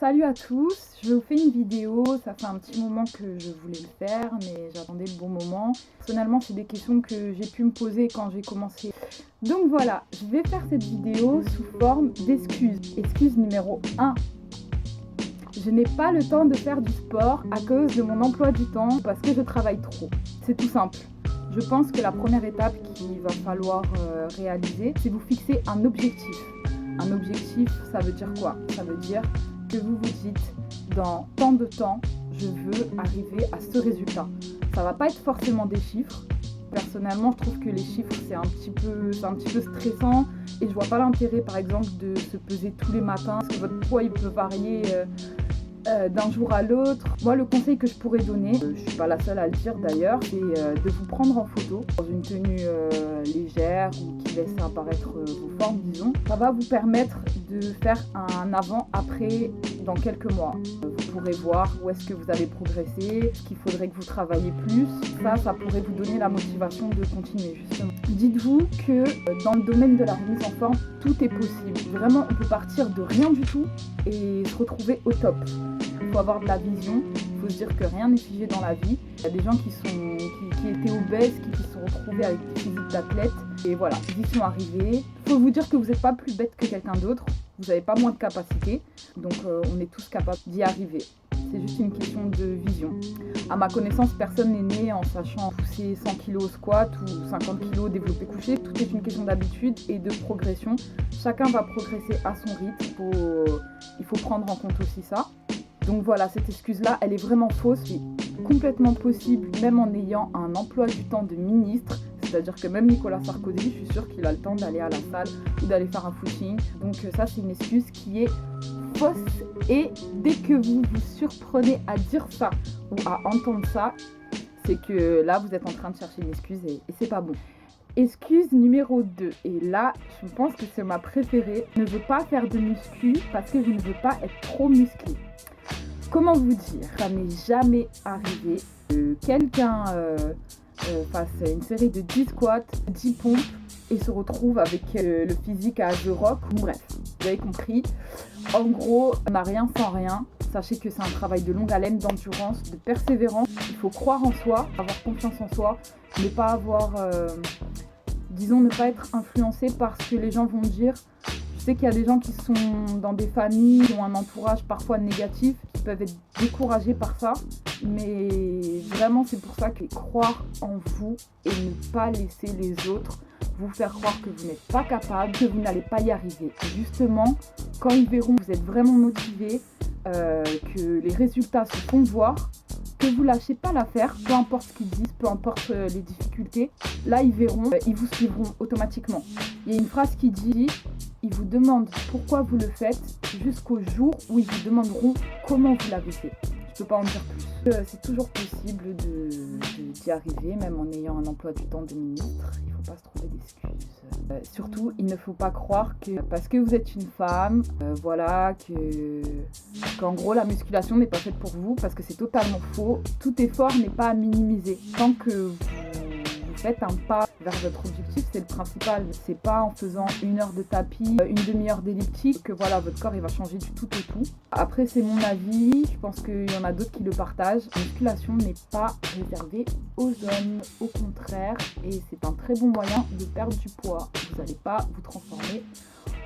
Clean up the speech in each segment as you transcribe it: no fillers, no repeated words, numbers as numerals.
Salut à tous, je vous fais une vidéo, ça fait un petit moment que je voulais le faire, mais j'attendais le bon moment. Personnellement, c'est des questions que j'ai pu me poser quand j'ai commencé. Donc voilà, je vais faire cette vidéo sous forme d'excuses. Excuse numéro 1. Je n'ai pas le temps de faire du sport à cause de mon emploi du temps parce que je travaille trop. C'est tout simple. Je pense que la première étape qu'il va falloir réaliser, c'est vous fixer un objectif. Un objectif, ça veut dire quoi? Ça veut dire que vous vous dites, dans tant de temps, je veux arriver à ce résultat. Ça va pas être forcément des chiffres. Personnellement, je trouve que les chiffres, c'est un petit peu stressant et je vois pas l'intérêt, par exemple, de se peser tous les matins parce que votre poids, il peut varier d'un jour à l'autre. Moi, le conseil que je pourrais donner, je suis pas la seule à le dire d'ailleurs, c'est de vous prendre en photo dans une tenue légère ou qui laisse apparaître vos formes, disons. Ça va vous permettre de faire un avant-après dans quelques mois. Vous pourrez voir où est-ce que vous avez progressé, ce qu'il faudrait que vous travailliez plus. Ça pourrait vous donner la motivation de continuer justement. Dites-vous que dans le domaine de la remise en forme, tout est possible. Vraiment, on peut partir de rien du tout et se retrouver au top. Il faut avoir de la vision, il faut se dire que rien n'est figé dans la vie. Il y a des gens qui étaient obèses, qui se sont retrouvés avec des physiques d'athlètes. Et voilà, ils y sont arrivés. Il faut vous dire que vous n'êtes pas plus bête que quelqu'un d'autre. Vous n'avez pas moins de capacité. Donc on est tous capables d'y arriver. C'est juste une question de vision. À ma connaissance, personne n'est né en sachant pousser 100 kg au squat ou 50 kg développé couché. Tout est une question d'habitude et de progression. Chacun va progresser à son rythme. Il faut prendre en compte aussi ça. Donc voilà, cette excuse-là, elle est vraiment fausse. C'est complètement possible, même en ayant un emploi du temps de ministre. C'est-à-dire que même Nicolas Sarkozy, je suis sûre qu'il a le temps d'aller à la salle ou d'aller faire un footing. Donc ça, c'est une excuse qui est fausse. Et dès que vous vous surprenez à dire ça ou à entendre ça, c'est que là, vous êtes en train de chercher une excuse et c'est pas bon. Excuse numéro 2, et là, je pense que c'est ma préférée. Je ne veux pas faire de muscu parce que je ne veux pas être trop musclé. Comment vous dire? Ça m'est jamais arrivé que quelqu'un fasse une série de 10 squats, 10 pompes et se retrouve avec le physique à The Rock. Bref, vous avez compris. En gros, on n'a rien sans rien. Sachez que c'est un travail de longue haleine, d'endurance, de persévérance. Il faut croire en soi, avoir confiance en soi, ne pas avoir, ne pas être influencé par ce que les gens vont dire. Je sais qu'il y a des gens qui sont dans des familles, qui ont un entourage parfois négatif, qui peuvent être découragés par ça. Mais vraiment, c'est pour ça que croire en vous et ne pas laisser les autres vous faire croire que vous n'êtes pas capable, que vous n'allez pas y arriver. Et justement, quand ils verront que vous êtes vraiment motivé, que les résultats se font voir, que vous lâchez pas l'affaire, peu importe ce qu'ils disent, peu importe les difficultés, là ils verront, ils vous suivront automatiquement. Il y a une phrase qui dit, ils vous demandent pourquoi vous le faites jusqu'au jour où ils vous demanderont comment vous l'avez fait. Je peux pas en dire plus. C'est toujours possible d'y arriver, même en ayant un emploi du temps de ministre. Il faut pas se trouver d'excuses. Surtout, il ne faut pas croire que parce que vous êtes une femme, qu'en gros la musculation n'est pas faite pour vous, parce que c'est totalement faux. Tout effort n'est pas à minimiser. Tant que vous faites un pas vers votre objectif, c'est le principal. C'est pas en faisant 1 heure de tapis, une demi-heure d'elliptique que voilà, votre corps il va changer du tout au tout. Après, c'est mon avis, je pense qu'il y en a d'autres qui le partagent. La musculation n'est pas réservée aux hommes, au contraire, et c'est un très bon moyen de perdre du poids. Vous n'allez pas vous transformer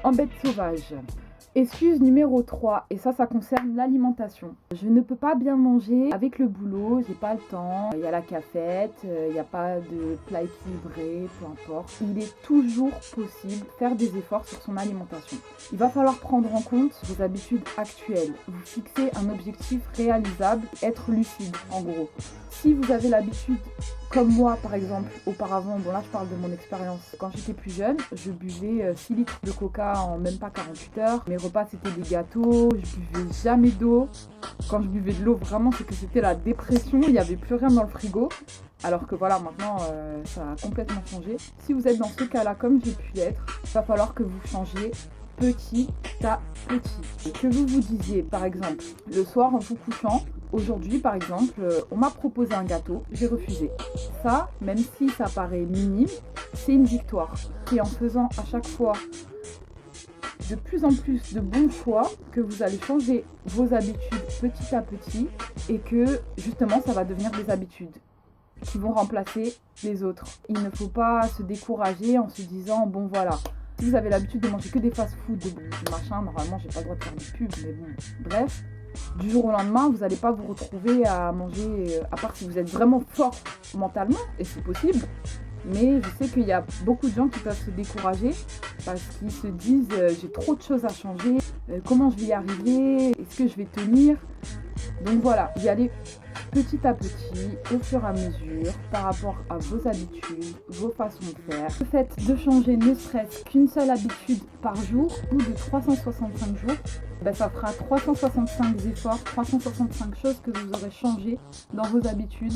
en bête sauvage. Excuse numéro 3, et ça concerne l'alimentation. Je ne peux pas bien manger avec le boulot, j'ai pas le temps, il y a la cafette, il n'y a pas de plat équilibré, peu importe. Il est toujours possible de faire des efforts sur son alimentation. Il va falloir prendre en compte vos habitudes actuelles, vous fixer un objectif réalisable, être lucide en gros. Si vous avez l'habitude, comme moi par exemple, auparavant, bon là je parle de mon expérience, quand j'étais plus jeune, je buvais 6 litres de coca en même pas 48 heures. Mes repas c'était des gâteaux, je buvais jamais d'eau. Quand je buvais de l'eau vraiment c'est que c'était la dépression, il n'y avait plus rien dans le frigo. Alors que voilà, maintenant ça a complètement changé. Si vous êtes dans ce cas-là comme j'ai pu l'être, il va falloir que vous changiez petit à petit. Et que vous vous disiez par exemple, le soir en vous couchant, aujourd'hui par exemple, on m'a proposé un gâteau, j'ai refusé. Ça, même si ça paraît minime, c'est une victoire. Et en faisant à chaque fois de plus en plus de bons choix, que vous allez changer vos habitudes petit à petit et que justement ça va devenir des habitudes qui vont remplacer les autres. Il ne faut pas se décourager en se disant bon voilà, si vous avez l'habitude de manger que des fast-food, du machin, normalement j'ai pas le droit de faire des pubs, mais bon, bref, du jour au lendemain, vous n'allez pas vous retrouver à manger, à part si vous êtes vraiment fort mentalement, et c'est possible. Mais je sais qu'il y a beaucoup de gens qui peuvent se décourager parce qu'ils se disent j'ai trop de choses à changer, comment je vais y arriver, est-ce que je vais tenir? Donc voilà, y aller petit à petit, au fur et à mesure, par rapport à vos habitudes, vos façons de faire. Le fait de changer ne serait-ce qu'une seule habitude par jour, ou de 365 jours, ça fera 365 efforts, 365 choses que vous aurez changées dans vos habitudes.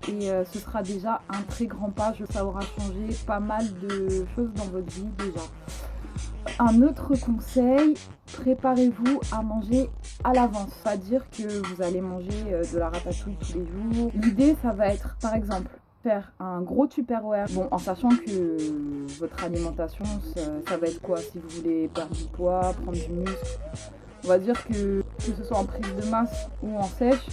Et ce sera déjà un très grand pas, ça aura changé pas mal de choses dans votre vie déjà. Un autre conseil, préparez-vous à manger à l'avance. C'est-à-dire que vous allez manger de la ratatouille tous les jours. L'idée, ça va être, par exemple, faire un gros Tupperware. Bon, en sachant que votre alimentation, ça va être quoi? Si vous voulez perdre du poids, prendre du muscle, on va dire que ce soit en prise de masse ou en sèche,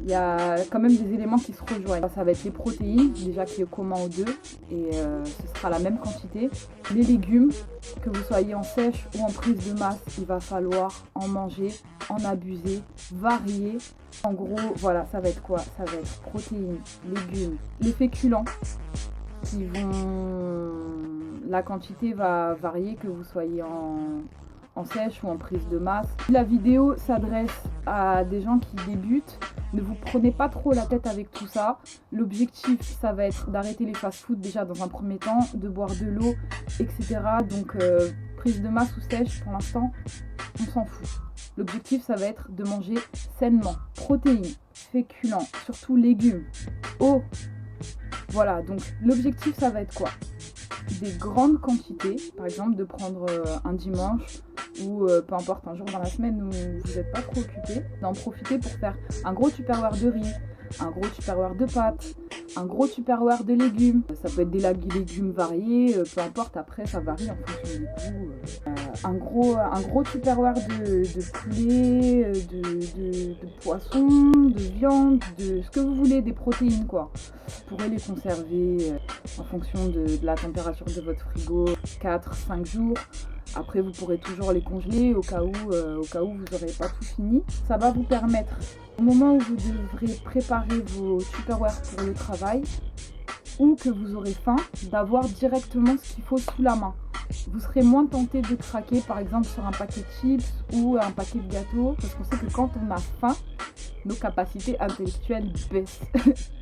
il y a quand même des éléments qui se rejoignent. Ça va être les protéines, déjà qui est commun aux deux, et ce sera la même quantité. Les légumes, que vous soyez en sèche ou en prise de masse, il va falloir en manger, en abuser, varier. En gros, voilà, ça va être quoi? Ça va être protéines, légumes, les féculents, qui vont... La quantité va varier, que vous soyez en sèche ou en prise de masse. La vidéo s'adresse à des gens qui débutent. Ne vous prenez pas trop la tête avec tout ça. L'objectif, ça va être d'arrêter les fast-food déjà dans un premier temps, de boire de l'eau, etc. Donc prise de masse ou sèche, pour l'instant, on s'en fout. L'objectif, ça va être de manger sainement. Protéines, féculents, surtout légumes, eau. Voilà, donc l'objectif, ça va être quoi? Des grandes quantités, par exemple de prendre un dimanche ou peu importe un jour dans la semaine où vous n'êtes pas trop occupé, d'en profiter pour faire un gros tupperware de riz, un gros tupperware de pâtes, un gros tupperware de légumes. Ça peut être des légumes variés, peu importe, après ça varie en fonction du goût. Un gros tupperware de poulet, de poisson, de viande, de ce que vous voulez, des protéines quoi. Vous pourrez les conserver en fonction de la température de votre frigo 4-5 jours. Après vous pourrez toujours les congeler au cas où vous n'aurez pas tout fini. Ça va vous permettre, au moment où vous devrez préparer vos tupperwares pour le travail ou que vous aurez faim, d'avoir directement ce qu'il faut sous la main. Vous serez moins tenté de craquer par exemple sur un paquet de chips ou un paquet de gâteaux, parce qu'on sait que quand on a faim, nos capacités intellectuelles baissent.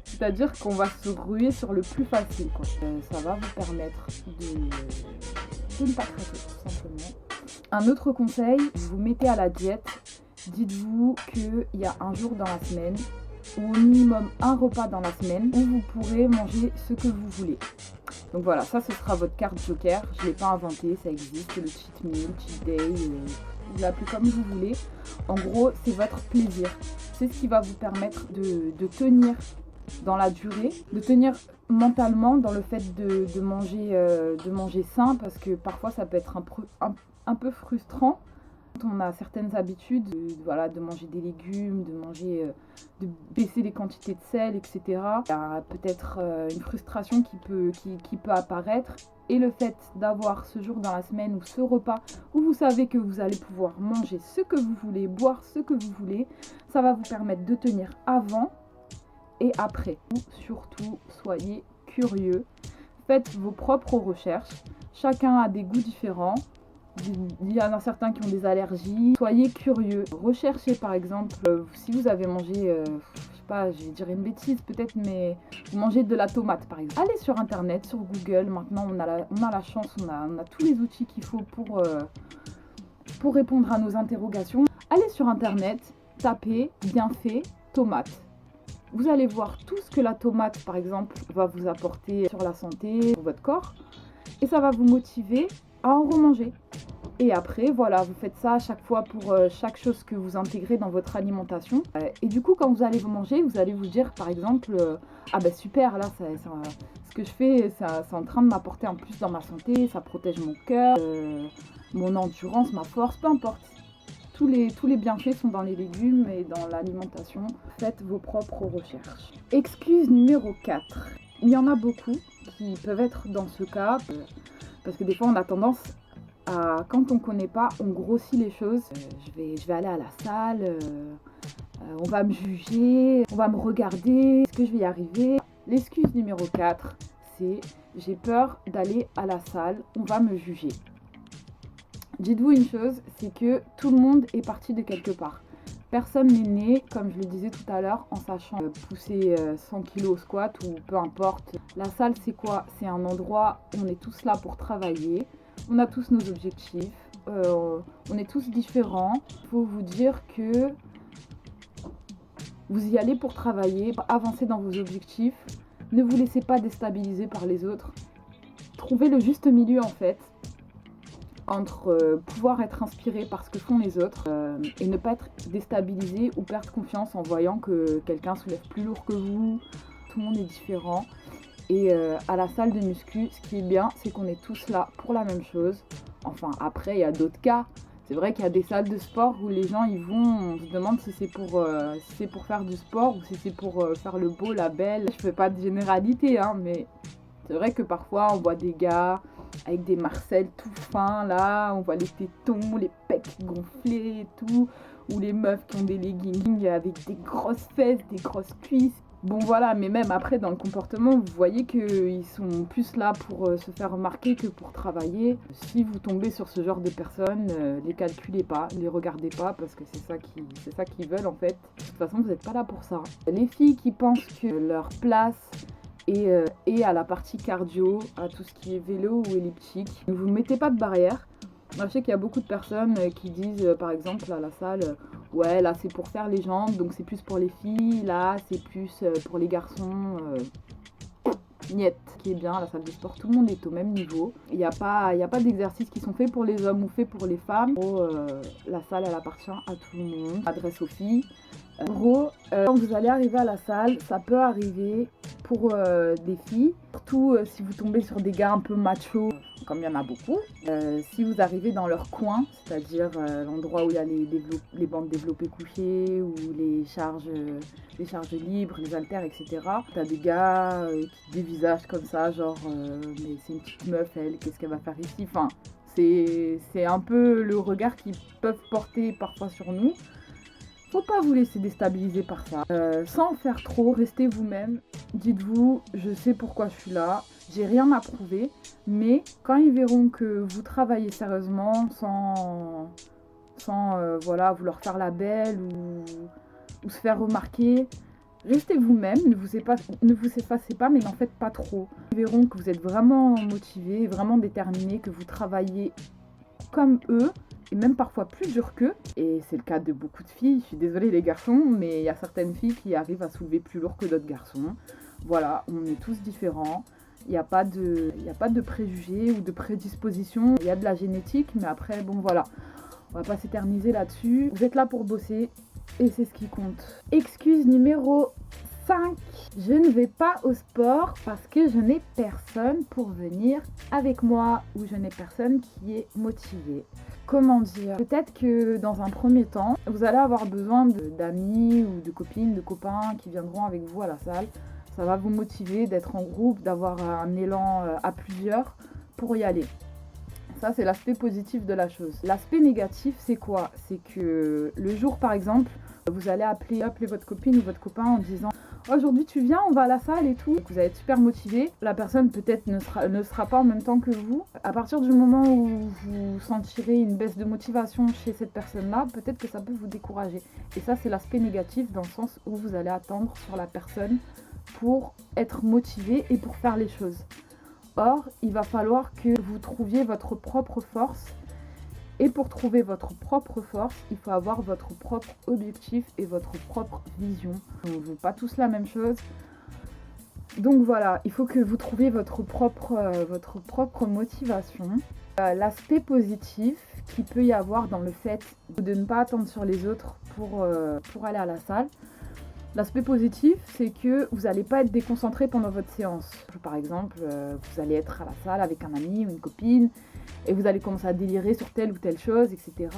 C'est-à-dire qu'on va se ruer sur le plus facile, quoi. Ça va vous permettre de ne pas craquer, tout simplement. Un autre conseil, vous vous mettez à la diète, dites-vous qu'il y a un jour dans la semaine, ou au minimum un repas dans la semaine, où vous pourrez manger ce que vous voulez. Donc voilà, ça ce sera votre carte joker, je ne l'ai pas inventé, ça existe, le cheat meal, cheat day, vous l'appelez comme vous voulez. En gros, c'est votre plaisir. C'est ce qui va vous permettre de tenir dans la durée, de tenir mentalement dans le fait de manger sain, parce que parfois ça peut être un peu frustrant. Quand on a certaines habitudes, de manger des légumes, de baisser les quantités de sel, etc. Il y a peut-être une frustration qui peut apparaître. Et le fait d'avoir ce jour dans la semaine ou ce repas où vous savez que vous allez pouvoir manger ce que vous voulez, boire ce que vous voulez, ça va vous permettre de tenir avant et après. Surtout, soyez curieux. Faites vos propres recherches. Chacun a des goûts différents. Il y en a certains qui ont des allergies. Soyez curieux. Recherchez par exemple, si vous avez mangé, je sais pas, je vais dire une bêtise peut-être, mais vous mangez de la tomate par exemple. Allez sur internet, sur Google. Maintenant on a la chance, on a tous les outils qu'il faut pour répondre à nos interrogations. Allez sur internet, tapez bienfait tomate. Vous allez voir tout ce que la tomate par exemple va vous apporter sur la santé, pour votre corps. Et ça va vous motiver à en remanger. Et après, voilà, vous faites ça à chaque fois pour chaque chose que vous intégrez dans votre alimentation. Et du coup, quand vous allez vous manger, vous allez vous dire, par exemple, ah ben super, là, ce que je fais, c'est en train de m'apporter en plus dans ma santé, ça protège mon cœur, mon endurance, ma force, peu importe. Tous les bienfaits sont dans les légumes et dans l'alimentation. Faites vos propres recherches. Excuse numéro 4. Il y en a beaucoup qui peuvent être dans ce cas, parce que des fois on a tendance à, quand on ne connaît pas, on grossit les choses. Je vais aller à la salle, on va me juger, on va me regarder, est-ce que je vais y arriver? L'excuse numéro 4, c'est j'ai peur d'aller à la salle, on va me juger. Dites-vous une chose, c'est que tout le monde est parti de quelque part. Personne n'est né, comme je le disais tout à l'heure, en sachant pousser 100 kg au squat ou peu importe. La salle, c'est quoi? C'est un endroit où on est tous là pour travailler. On a tous nos objectifs. On est tous différents. Il faut vous dire que vous y allez pour travailler, pour avancer dans vos objectifs. Ne vous laissez pas déstabiliser par les autres. Trouvez le juste milieu en fait, entre pouvoir être inspiré par ce que font les autres et ne pas être déstabilisé ou perdre confiance en voyant que quelqu'un soulève plus lourd que vous. Tout le monde est différent. Et à la salle de muscu, ce qui est bien, c'est qu'on est tous là pour la même chose. Enfin, après, il y a d'autres cas. C'est vrai qu'il y a des salles de sport où les gens y vont, on se demande si c'est pour faire du sport ou si c'est pour faire le beau, la belle. Je fais pas de généralité, hein, mais c'est vrai que parfois on voit des gars avec des marcelles tout fins là, on voit les tétons, les pecs gonflés et tout, ou les meufs qui ont des leggings avec des grosses fesses, des grosses cuisses. Bon voilà, mais même après dans le comportement, vous voyez qu'ils sont plus là pour se faire remarquer que pour travailler. Si vous tombez sur ce genre de personnes, les calculez pas, les regardez pas parce que c'est ça qu'ils veulent en fait. De toute façon, vous n'êtes pas là pour ça. Les filles qui pensent que leur place et à la partie cardio, à tout ce qui est vélo ou elliptique. Ne vous mettez pas de barrière. Moi, je sais qu'il y a beaucoup de personnes qui disent, par exemple, à la salle, ouais, là c'est pour faire les jambes, donc c'est plus pour les filles, là c'est plus pour les garçons. Niet. Ce qui est bien, à la salle de sport, tout le monde est au même niveau. Il n'y a pas d'exercices qui sont faits pour les hommes ou faits pour les femmes. En gros, la salle, elle appartient à tout le monde. Adresse aux filles. En gros, quand vous allez arriver à la salle, ça peut arriver pour des filles, surtout si vous tombez sur des gars un peu machos, comme il y en a beaucoup. Si vous arrivez dans leur coin, c'est-à-dire l'endroit où il y a les bandes développées couchées ou les charges libres, les haltères, etc. T'as des gars qui dévisagent comme ça, genre mais c'est une petite meuf, elle, qu'est-ce qu'elle va faire ici? Enfin, c'est un peu le regard qu'ils peuvent porter parfois sur nous. Faut pas vous laisser déstabiliser par ça. Sans en faire trop, restez vous-même. Dites-vous, je sais pourquoi je suis là, j'ai rien à prouver, mais quand ils verront que vous travaillez sérieusement, sans voilà, vouloir faire la belle ou se faire remarquer, restez vous-même, ne vous effacez pas, mais n'en faites pas trop. Ils verront que vous êtes vraiment motivé, vraiment déterminé, que vous travaillez comme eux, et même parfois plus dur qu'eux. Et c'est le cas de beaucoup de filles. Je suis désolée les garçons, mais il y a certaines filles qui arrivent à soulever plus lourd que d'autres garçons. Voilà, on est tous différents. Il n'y a pas de préjugés ou de prédispositions. Il y a de la génétique, mais après, bon voilà. On va pas s'éterniser là-dessus. Vous êtes là pour bosser et c'est ce qui compte. Excuse numéro 5. Je ne vais pas au sport parce que je n'ai personne pour venir avec moi ou je n'ai personne qui est motivé. Comment dire? Peut-être que dans un premier temps, vous allez avoir besoin d'amis ou de copines, de copains qui viendront avec vous à la salle. Ça va vous motiver d'être en groupe, d'avoir un élan à plusieurs pour y aller. Ça, c'est l'aspect positif de la chose. L'aspect négatif, c'est quoi? C'est que le jour, par exemple, vous allez appeler votre copine ou votre copain en disant « Aujourd'hui, tu viens, on va à la salle et tout. » Vous allez être super motivé. La personne, peut-être, ne sera pas en même temps que vous. À partir du moment où vous sentirez une baisse de motivation chez cette personne-là, peut-être que ça peut vous décourager. Et ça, c'est l'aspect négatif dans le sens où vous allez attendre sur la personne pour être motivé et pour faire les choses. Or, il va falloir que vous trouviez votre propre force. Et pour trouver votre propre force, il faut avoir votre propre objectif et votre propre vision. On ne veut pas tous la même chose. Donc voilà, il faut que vous trouviez votre propre motivation. L'aspect positif qu'il peut y avoir dans le fait de ne pas attendre sur les autres pour aller à la salle, L'aspect positif, c'est que vous n'allez pas être déconcentré pendant votre séance. Par exemple, vous allez être à la salle avec un ami ou une copine et vous allez commencer à délirer sur telle ou telle chose, etc.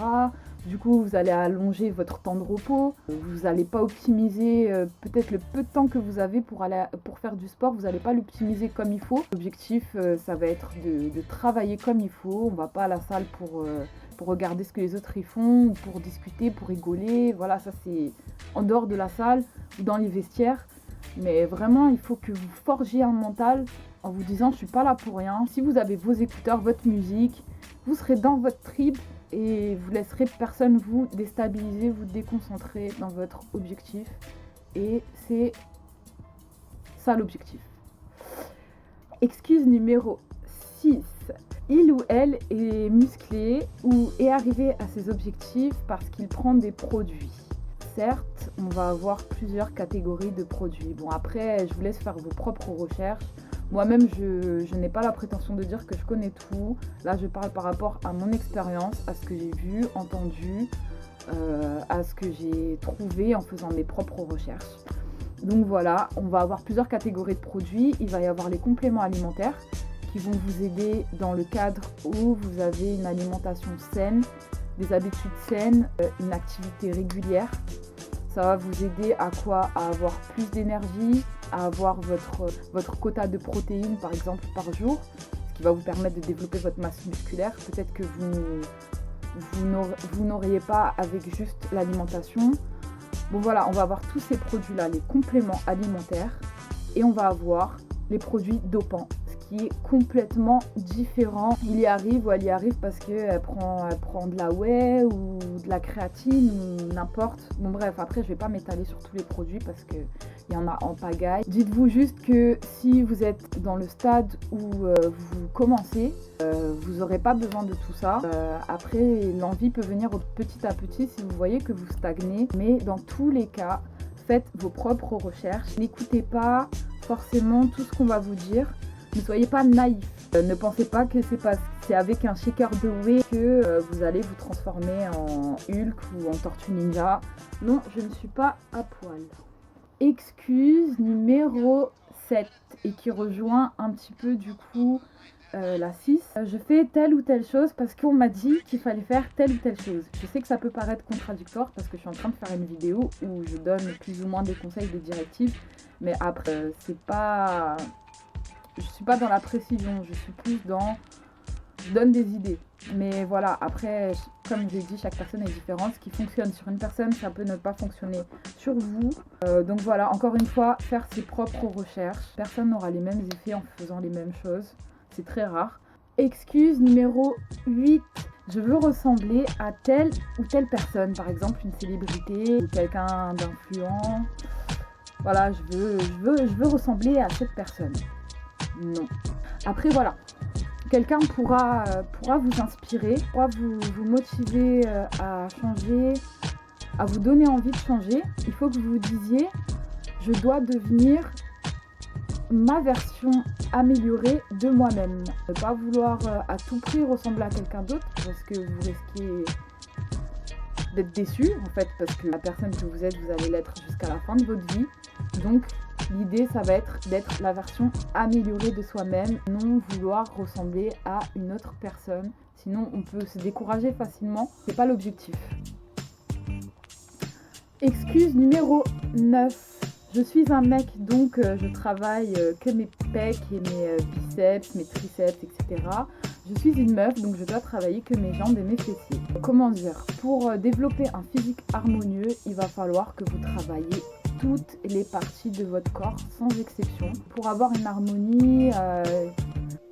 Du coup, vous allez allonger votre temps de repos. Vous n'allez pas optimiser peut-être le peu de temps que vous avez pour faire du sport. Vous n'allez pas l'optimiser comme il faut. L'objectif, ça va être de travailler comme il faut. On ne va pas à la salle pour regarder ce que les autres y font, ou pour discuter, pour rigoler. Voilà, ça c'est en dehors de la salle ou dans les vestiaires. Mais vraiment, il faut que vous forgiez un mental en vous disant je suis pas là pour rien. Si vous avez vos écouteurs, votre musique, vous serez dans votre trip et vous laisserez personne vous déstabiliser, vous déconcentrer dans votre objectif. Et c'est ça l'objectif. Excuse numéro 6. Il ou elle est musclé ou est arrivé à ses objectifs parce qu'il prend des produits. Certes, on va avoir plusieurs catégories de produits. Bon, après, je vous laisse faire vos propres recherches. Moi-même, je n'ai pas la prétention de dire que je connais tout. Là, je parle par rapport à mon expérience, à ce que j'ai vu, entendu, à ce que j'ai trouvé en faisant mes propres recherches. Donc voilà, on va avoir plusieurs catégories de produits. Il va y avoir les compléments alimentaires qui vont vous aider dans le cadre où vous avez une alimentation saine, des habitudes saines, une activité régulière. Ça va vous aider à quoi? À avoir plus d'énergie, à avoir votre quota de protéines par exemple par jour, ce qui va vous permettre de développer votre masse musculaire. Peut-être que vous n'auriez pas avec juste l'alimentation. Bon voilà, on va avoir tous ces produits-là, les compléments alimentaires, et on va avoir les produits dopants, ce qui est complètement différent. Il y arrive ou elle y arrive parce qu'elle prend de la whey ou de la créatine ou n'importe. Bon bref, après je vais pas m'étaler sur tous les produits parce qu'il y en a en pagaille. Dites-vous juste que si vous êtes dans le stade où vous commencez, vous n'aurez pas besoin de tout ça. Après, l'envie peut venir petit à petit si vous voyez que vous stagnez. Mais dans tous les cas, faites vos propres recherches. N'écoutez pas forcément tout ce qu'on va vous dire. Ne soyez pas naïf. Ne pensez pas que c'est avec un shaker de whey que vous allez vous transformer en Hulk ou en Tortue Ninja. Non, je ne suis pas à poil. Excuse numéro 7 et qui rejoint un petit peu du coup la 6. Je fais telle ou telle chose parce qu'on m'a dit qu'il fallait faire telle ou telle chose. Je sais que ça peut paraître contradictoire parce que je suis en train de faire une vidéo où je donne plus ou moins des conseils, des directives, mais après je suis pas dans la précision, je suis plus dans je donne des idées. Mais voilà, après, comme j'ai dit, chaque personne est différente. Ce qui fonctionne sur une personne, ça peut ne pas fonctionner sur vous. Donc voilà, encore une fois, faire ses propres recherches. Personne n'aura les mêmes effets en faisant les mêmes choses. C'est très rare. Excuse numéro 8. Je veux ressembler à telle ou telle personne. Par exemple, une célébrité ou quelqu'un d'influent. Voilà, je veux ressembler à cette personne. Non. Après, voilà. Quelqu'un pourra vous inspirer, pourra vous motiver à changer, à vous donner envie de changer. Il faut que vous vous disiez, je dois devenir ma version améliorée de moi-même. Ne pas vouloir à tout prix ressembler à quelqu'un d'autre parce que vous risquez d'être déçu en fait, parce que la personne que vous êtes, vous allez l'être jusqu'à la fin de votre vie. Donc l'idée, ça va être d'être la version améliorée de soi-même, non vouloir ressembler à une autre personne. Sinon, on peut se décourager facilement. C'est pas l'objectif. Excuse numéro 9. Je suis un mec, donc je travaille que mes pecs et mes biceps, mes triceps, etc. Je suis une meuf, donc je dois travailler que mes jambes et mes fessiers. Comment dire? Pour développer un physique harmonieux, il va falloir que vous travaillez toutes les parties de votre corps, sans exception. Pour avoir une harmonie,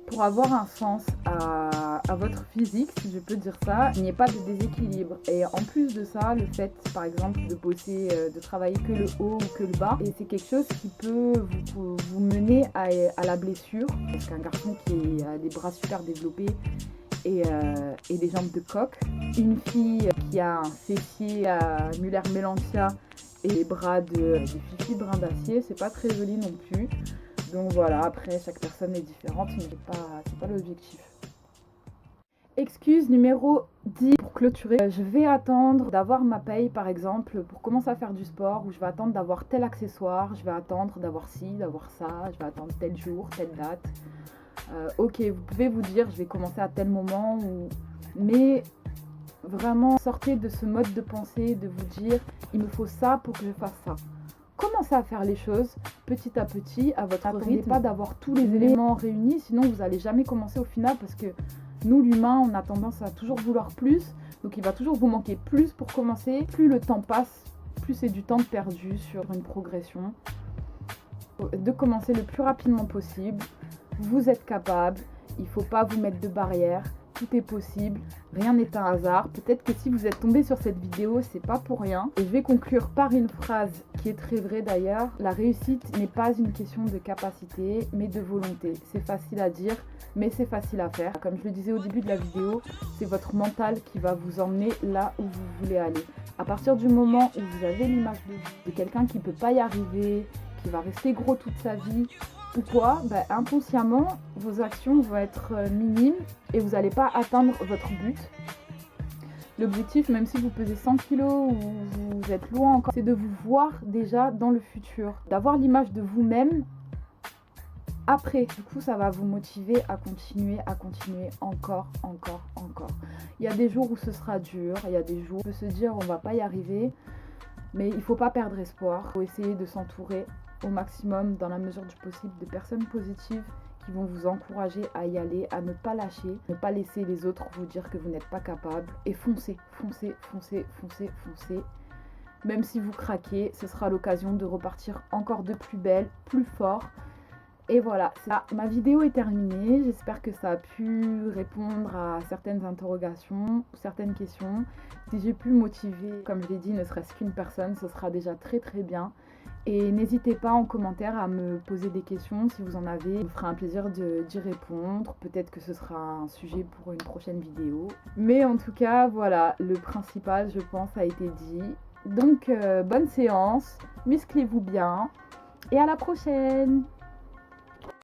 pour avoir un sens à votre physique, si je peux dire ça, il n'y ait pas de déséquilibre. Et en plus de ça, le fait, par exemple, de bosser, de travailler que le haut ou que le bas, et c'est quelque chose qui peut vous mener à la blessure. Parce qu'un garçon qui a des bras super développés et des jambes de coq, une fille qui a un fessier à Muller-Melantia et les bras de Fifi Brin d'Acier, c'est pas très joli non plus. Donc voilà, après chaque personne est différente, mais c'est pas l'objectif. Excuse numéro 10 pour clôturer. Je vais attendre d'avoir ma paye par exemple pour commencer à faire du sport, ou je vais attendre d'avoir tel accessoire, je vais attendre d'avoir ci, d'avoir ça, je vais attendre tel jour, telle date. Ok, vous pouvez vous dire je vais commencer à tel moment, mais vraiment sortez de ce mode de pensée de vous dire il me faut ça pour que je fasse ça. Commencez à faire les choses petit à petit à votre rythme, pas d'avoir tous les éléments réunis, sinon vous n'allez jamais commencer au final, parce que nous l'humain on a tendance à toujours vouloir plus, donc il va toujours vous manquer plus pour commencer. Plus le temps passe, plus c'est du temps perdu sur une progression. De commencer le plus rapidement possible, vous êtes capable, il ne faut pas vous mettre de barrières. Tout est possible, rien n'est un hasard. Peut-être que si vous êtes tombé sur cette vidéo, c'est pas pour rien. Et je vais conclure par une phrase qui est très vraie d'ailleurs. La réussite n'est pas une question de capacité, mais de volonté. C'est facile à dire, mais c'est facile à faire. Comme je le disais au début de la vidéo, c'est votre mental qui va vous emmener là où vous voulez aller. À partir du moment où vous avez l'image de quelqu'un qui ne peut pas y arriver, qui va rester gros toute sa vie, ou quoi, inconsciemment, vos actions vont être minimes et vous n'allez pas atteindre votre but. L'objectif, même si vous pesez 100 kg ou vous êtes loin encore, c'est de vous voir déjà dans le futur, d'avoir l'image de vous-même après. Du coup, ça va vous motiver à continuer encore. Il y a des jours où ce sera dur, il y a des jours où on peut se dire on va pas y arriver, mais il ne faut pas perdre espoir. Il faut essayer de s'entourer au maximum, dans la mesure du possible, de personnes positives qui vont vous encourager à y aller, à ne pas lâcher, ne pas laisser les autres vous dire que vous n'êtes pas capable, et foncez. Même si vous craquez, ce sera l'occasion de repartir encore de plus belle, plus fort. Et voilà, ma vidéo est terminée. J'espère que ça a pu répondre à certaines interrogations, certaines questions. Si j'ai pu motiver, comme je l'ai dit, ne serait-ce qu'une personne, ce sera déjà très bien. Et n'hésitez pas en commentaire à me poser des questions si vous en avez. Ça me fera un plaisir d'y répondre. Peut-être que ce sera un sujet pour une prochaine vidéo. Mais en tout cas, voilà, le principal, je pense, a été dit. Donc, bonne séance, musclez-vous bien et à la prochaine!